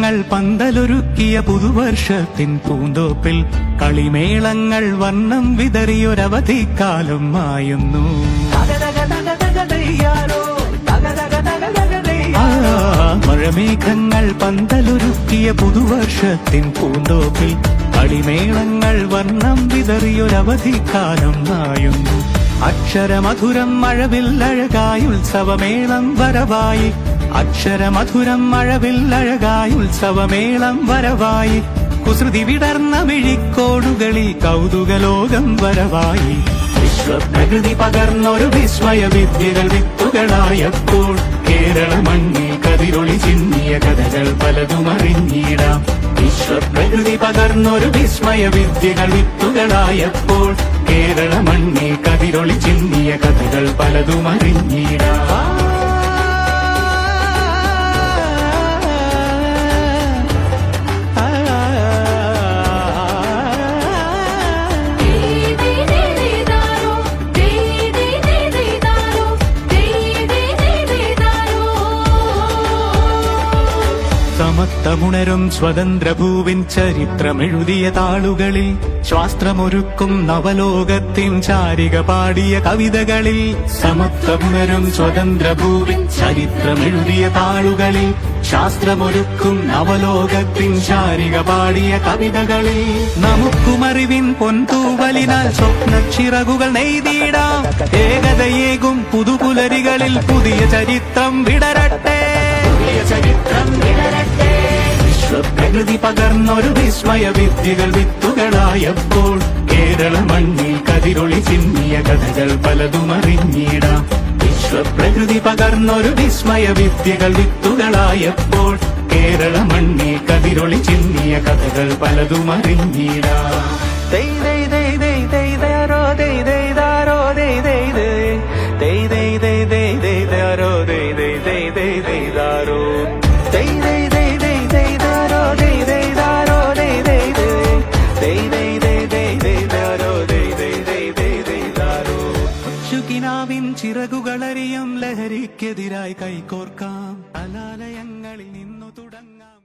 മരമേഘങ്ങൾ പന്തലൊരുക്കിയ പുതുവർഷത്തിൻ പൂന്തോപ്പിൽ കളിമേളങ്ങൾ വർണ്ണം വിതറിയൊരവധിക്കാലം മായുന്നു. മഴമേഘങ്ങൾ പന്തലൊരുക്കിയ പുതുവർഷത്തിൻ പൂന്തോപ്പിൽ കളിമേളങ്ങൾ വർണ്ണം വിതറിയൊരവധിക്കാലം മായുന്നു. അക്ഷരമധുരം മഴവില്ലഴകായി ഉത്സവമേളം വരവായി. അക്ഷരമധുരം മഴവില്ലഴകായി ഉത്സവമേളം വരവായി. കുസൃതി വിടർന്ന മിഴിക്കോടുകളിൽ കൗതുകലോകം വരവായി. വിശ്വപ്രകൃതി പകർന്നൊരു വിസ്മയ വിദ്യകൾ വിത്തുകളായപ്പോൾ കേരള മണ്ണിൽ കതിരൊളി ചിന്നിയ കഥകൾ പലതും അറിഞ്ഞിടാം. വിശ്വപ്രകൃതി പകർന്നൊരു വിസ്മയ വിദ്യകൾ വിത്തുകളായപ്പോൾ കേരള മണ്ണിൽ കതിരൊളി ചിന്നിയ കഥകൾ പലതും അറിഞ്ഞിടാം. സമത്വമുണരും സ്വതന്ത്രഭൂവിൻ ചരിത്രമെഴുതിയ താളുകളിൽ ശാസ്ത്രമൊരുക്കും നവലോകത്തിൻ ചാരിക പാടിയ കവിതകളിൽ. സമത്വമുണരും സ്വതന്ത്രഭൂവിൻ ചരിത്രമെഴുതിയ താളുകളിൽ ശാസ്ത്രമൊരുക്കും നവലോകത്തിൻ ചാരിക പാടിയ കവിതകളിൽ. നമുക്കുമറിവിൻ പൊൻതൂവലിനാൽ സ്വപ്നച്ചിറകുകൾ നെയ്തിടാം. ഏകതയേകും പുതുപുലരികളിൽ പുതിയ ചരിത്രം വിടരട്ടെ. വിശ്വപ്രകൃതി പകർന്നൊരു വിസ്മയ വിദ്യകൾ വിത്തുകളായപ്പോൾ കേരള മണ്ണിൽ കതിരൊളി ചിന്നിയ കഥകൾ പലതും അറിഞ്ഞിടാം. വിശ്വപ്രകൃതി പകർന്നൊരു വിസ്മയ വിദ്യകൾ വിത്തുകളായപ്പോൾ കേരള മണ്ണിൽ കതിരൊളി ചിന്നിയ കഥകൾ പലതും അറിഞ്ഞിടാം. ചിറകുകളറിയും ലഹരിക്കെതിരായി കൈകോർക്കാം.